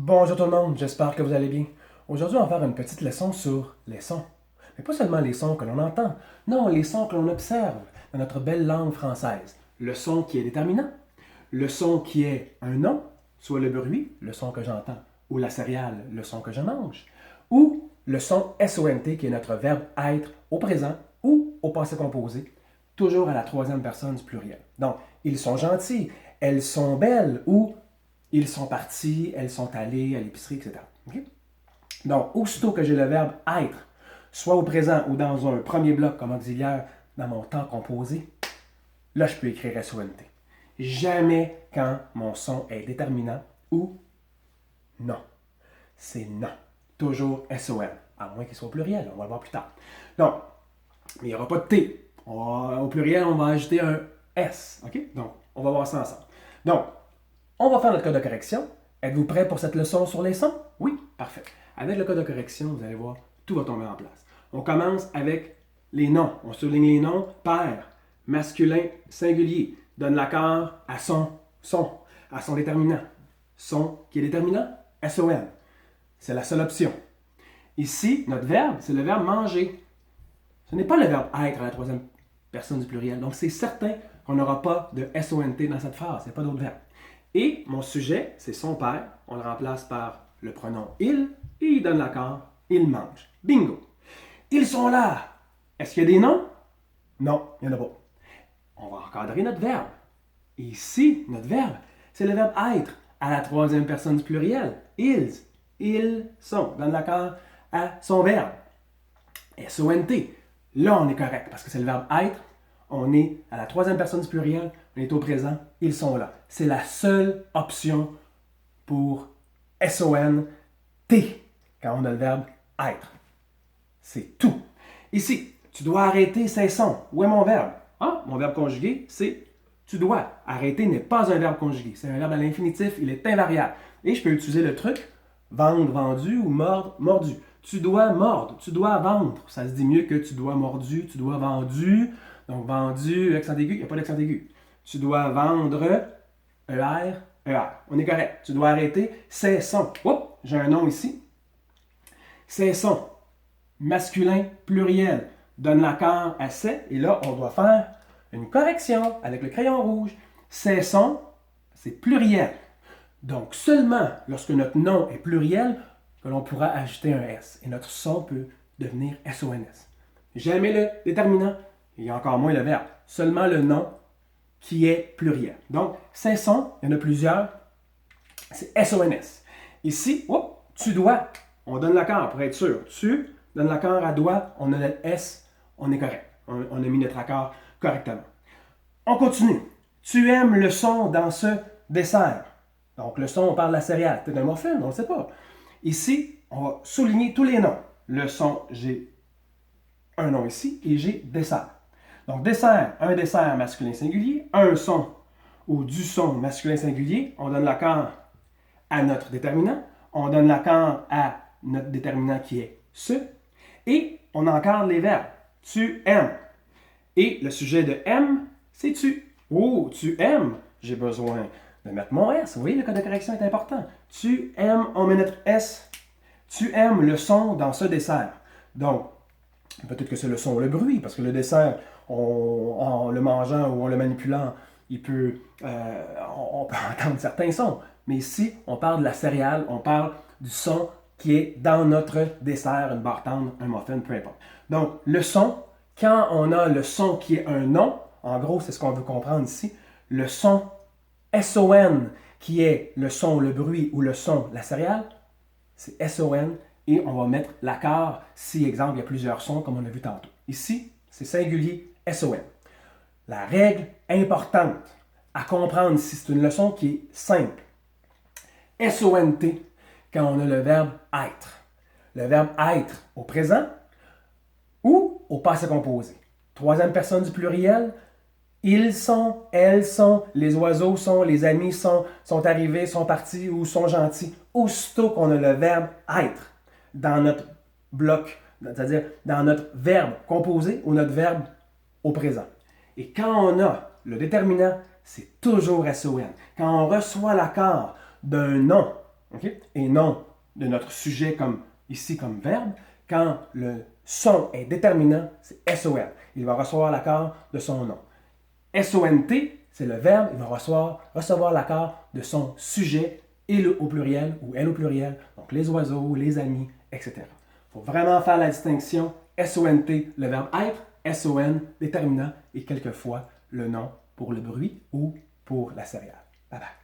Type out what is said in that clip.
Bonjour tout le monde, j'espère que vous allez bien. Aujourd'hui, on va faire une petite leçon sur les sons. Mais pas seulement les sons que l'on entend, non, les sons que l'on observe dans notre belle langue française. Le son qui est déterminant, le son qui est un nom, soit le bruit, le son que j'entends, ou la céréale, le son que je mange, ou le son SONT qui est notre verbe être au présent ou au passé composé, toujours à la troisième personne du pluriel. Donc, ils sont gentils, elles sont belles ou ils sont partis, elles sont allées à l'épicerie, etc. Okay? Donc, aussitôt que j'ai le verbe être, soit au présent ou dans un premier bloc comme auxiliaire dans mon temps composé, là, je peux écrire SONT. Jamais quand mon son est déterminant ou non. C'est non. Toujours SON. À moins qu'il soit au pluriel, on va le voir plus tard. Donc, il n'y aura pas de T. Au pluriel, on va ajouter un S. OK? Donc, on va voir ça ensemble. Donc, on va faire notre code de correction. Êtes-vous prêts pour cette leçon sur les sons? Oui? Parfait. Avec le code de correction, vous allez voir, tout va tomber en place. On commence avec les noms. On souligne les noms père, masculin, singulier. Donne l'accord à son, à son déterminant. Son qui est déterminant, SON. C'est la seule option. Ici, notre verbe, c'est le verbe manger. Ce n'est pas le verbe être à la troisième personne du pluriel. Donc, c'est certain qu'on n'aura pas de SONT dans cette phrase. Il n'y a pas d'autre verbe. Et mon sujet, c'est son père. On le remplace par le pronom il et il donne l'accord. Il mange. Bingo. Ils sont là. Est-ce qu'il y a des noms? Non, il n'y en a pas. On va encadrer notre verbe. Et ici, notre verbe, c'est le verbe être à la troisième personne du pluriel. Ils sont. Donne l'accord à son verbe. SONT. Là, on est correct parce que c'est le verbe être. On est à la troisième personne du pluriel, on est au présent, ils sont là. C'est la seule option pour SONT quand on a le verbe être. C'est tout. Ici, tu dois arrêter ces sons. Où est mon verbe? Ah, mon verbe conjugué, c'est tu dois. Arrêter n'est pas un verbe conjugué. C'est un verbe à l'infinitif, il est invariable. Et je peux utiliser le truc vendre, vendu ou mordre, mordu. Tu dois mordre, tu dois vendre. Ça se dit mieux que tu dois mordu, tu dois vendu. Donc, vendu, accent aigu, il n'y a pas d'accent aigu. Tu dois vendre, ER, ER. On est correct. Tu dois arrêter, cessons. Oups, j'ai un nom ici. Cessons. Masculin, pluriel. Donne l'accord à c'est. Et là, on doit faire une correction avec le crayon rouge. Cessons, c'est pluriel. Donc, seulement lorsque notre nom est pluriel, que l'on pourra ajouter un S. Et notre son peut devenir SONS. Jamais le déterminant. Il y a encore moins le verbe. Seulement le nom qui est pluriel. Donc, cessons, il y en a plusieurs. C'est SONS. Ici, tu dois. On donne l'accord pour être sûr. Tu donnes l'accord à doit, on a le S, on est correct. On a mis notre accord correctement. On continue. Tu aimes le son dans ce dessert. Donc, le son, on parle de la céréale. Peut-être un morphème, on ne sait pas. Ici, on va souligner tous les noms. Le son, j'ai un nom ici et j'ai dessert. Donc, dessert, un dessert masculin singulier, un son ou du son masculin singulier, on donne l'accord à notre déterminant, on donne l'accord à notre déterminant qui est ce, et on encadre les verbes. Tu aimes. Et le sujet de aime, c'est tu. Oh, tu aimes. J'ai besoin de mettre mon S. Vous voyez, le code de correction est important. Tu aimes, on met notre S. Tu aimes le son dans ce dessert. Donc, peut-être que c'est le son ou le bruit, parce que le dessert, en le mangeant ou en le manipulant, on peut entendre certains sons. Mais ici, on parle de la céréale, on parle du son qui est dans notre dessert, une barre tendre, un muffin, peu importe. Donc, le son, quand on a le son qui est un nom, en gros, c'est ce qu'on veut comprendre ici, le son SON, qui est le son, le bruit ou le son, la céréale, c'est SON, et on va mettre l'accord si, exemple, il y a plusieurs sons, comme on a vu tantôt. Ici, c'est singulier SON. La règle importante à comprendre ici, c'est une leçon qui est simple. SONT, quand on a le verbe être. Le verbe être au présent ou au passé composé. Troisième personne du pluriel, ils sont, elles sont, les oiseaux sont, les amis sont arrivés, sont partis ou sont gentils. Aussitôt qu'on a le verbe être dans notre bloc, c'est-à-dire dans notre verbe composé ou notre verbe au présent. Et quand on a le déterminant, c'est toujours SON. Quand on reçoit l'accord d'un nom, OK? Et non de notre sujet comme ici comme verbe. Quand le son est déterminant, c'est SON. Il va recevoir l'accord de son nom. SONT, c'est le verbe, il va recevoir l'accord de son sujet, il au pluriel ou elle au pluriel, donc les oiseaux, les amis, etc. Il faut vraiment faire la distinction SONT, le verbe être, SON, déterminant, et quelquefois le nom pour le bruit ou pour la céréale. Bye bye.